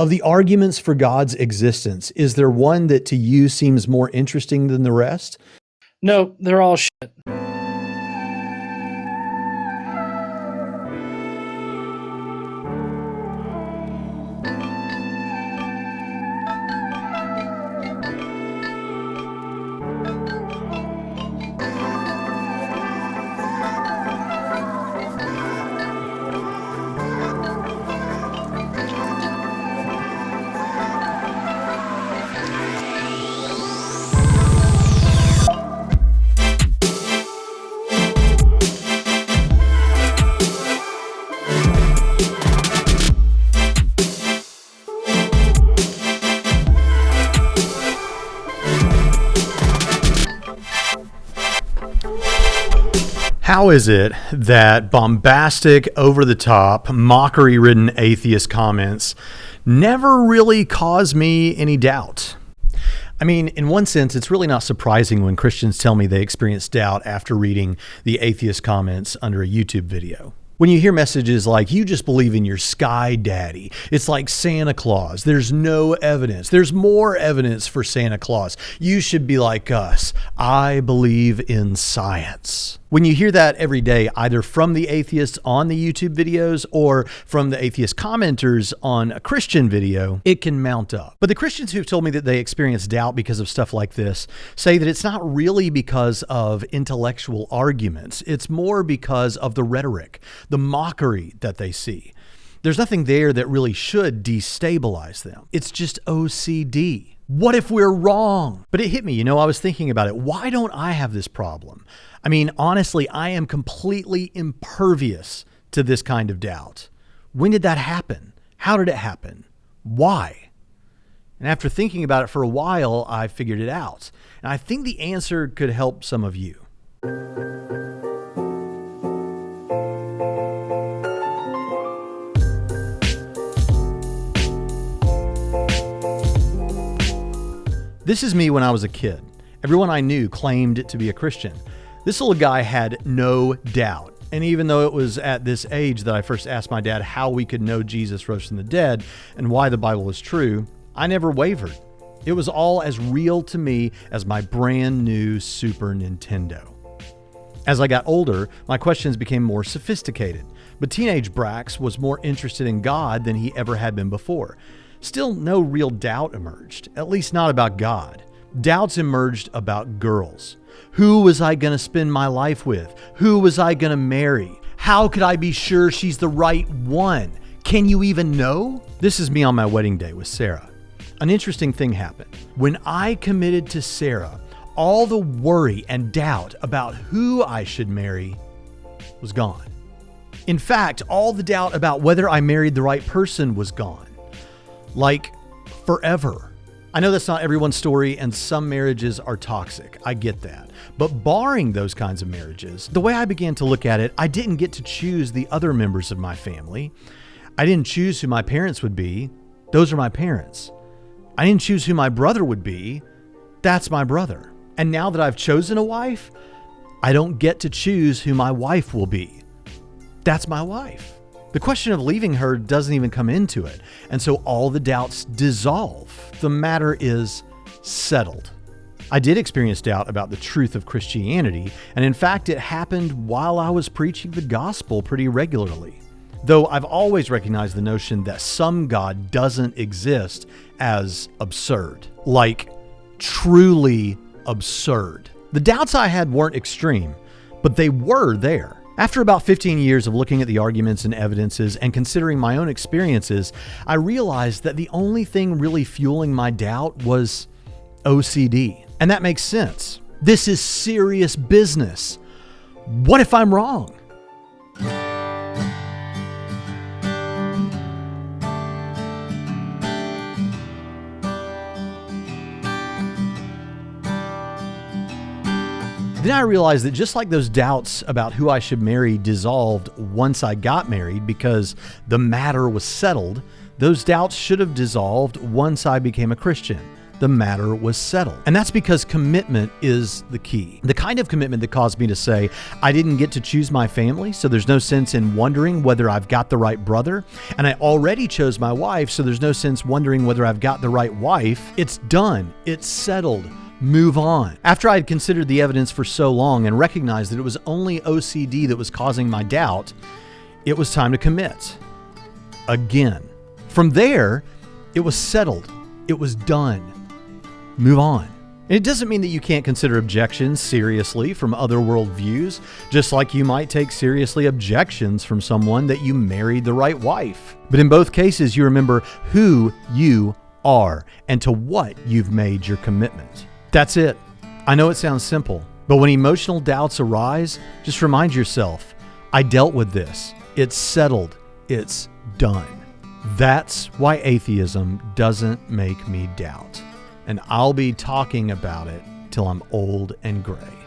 Of the arguments for God's existence, is there one that to you seems more interesting than the rest? No, they're all shit. How is it that bombastic, over-the-top, mockery-ridden atheist comments never really cause me any doubt? I mean, in one sense, it's really not surprising when Christians tell me they experience doubt after reading the atheist comments under a YouTube video. When you hear messages like, you just believe in your sky daddy, it's like Santa Claus, there's no evidence, there's more evidence for Santa Claus, you should be like us, I believe in science. When you hear that every day, either from the atheists on the YouTube videos or from the atheist commenters on a Christian video, it can mount up. But the Christians who've told me that they experience doubt because of stuff like this say that it's not really because of intellectual arguments. It's more because of the rhetoric, the mockery that they see. There's nothing there that really should destabilize them. It's just OCD. What if we're wrong? But it hit me, I was thinking about it. Why don't I have this problem? I mean, honestly, I am completely impervious to this kind of doubt. When did that happen? How did it happen? Why? And after thinking about it for a while, I figured it out. And I think the answer could help some of you. This is me when I was a kid. Everyone I knew claimed to be a Christian. This little guy had no doubt. And even though it was at this age that I first asked my dad how we could know Jesus rose from the dead and why the Bible was true, I never wavered. It was all as real to me as my brand new Super Nintendo. As I got older, my questions became more sophisticated, but teenage Brax was more interested in God than he ever had been before. Still, no real doubt emerged, at least not about God. Doubts emerged about girls. Who was I going to spend my life with? Who was I going to marry? How could I be sure she's the right one? Can you even know? This is me on my wedding day with Sarah. An interesting thing happened. When I committed to Sarah, all the worry and doubt about who I should marry was gone. In fact, all the doubt about whether I married the right person was gone. Like forever. I know that's not everyone's story, and some marriages are toxic. I get that. But barring those kinds of marriages, the way I began to look at it, I didn't get to choose the other members of my family. I didn't choose who my parents would be. Those are my parents. I didn't choose who my brother would be. That's my brother. And now that I've chosen a wife, I don't get to choose who my wife will be. That's my wife. The question of leaving her doesn't even come into it. And so all the doubts dissolve. The matter is settled. I did experience doubt about the truth of Christianity. And in fact, it happened while I was preaching the gospel pretty regularly. Though I've always recognized the notion that some God doesn't exist as absurd. Like truly absurd. The doubts I had weren't extreme, but they were there. After about 15 years of looking at the arguments and evidences and considering my own experiences, I realized that the only thing really fueling my doubt was OCD. And that makes sense. This is serious business. What if I'm wrong? Then I realized that just like those doubts about who I should marry dissolved once I got married because the matter was settled, those doubts should have dissolved once I became a Christian. the matter was settled. And that's because commitment is the key. The kind of commitment that caused me to say, I didn't get to choose my family, so there's no sense in wondering whether I've got the right brother. And I already chose my wife, so there's no sense wondering whether I've got the right wife. It's done. It's settled. Move on. After I had considered the evidence for so long and recognized that it was only OCD that was causing my doubt, it was time to commit. Again. From there, it was settled. It was done. Move on. And it doesn't mean that you can't consider objections seriously from other worldviews, just like you might take seriously objections from someone that you married the right wife. But in both cases, you remember who you are and to what you've made your commitment. That's it. I know it sounds simple, but when emotional doubts arise, just remind yourself, I dealt with this. It's settled. It's done. That's why atheism doesn't make me doubt. And I'll be talking about it till I'm old and gray.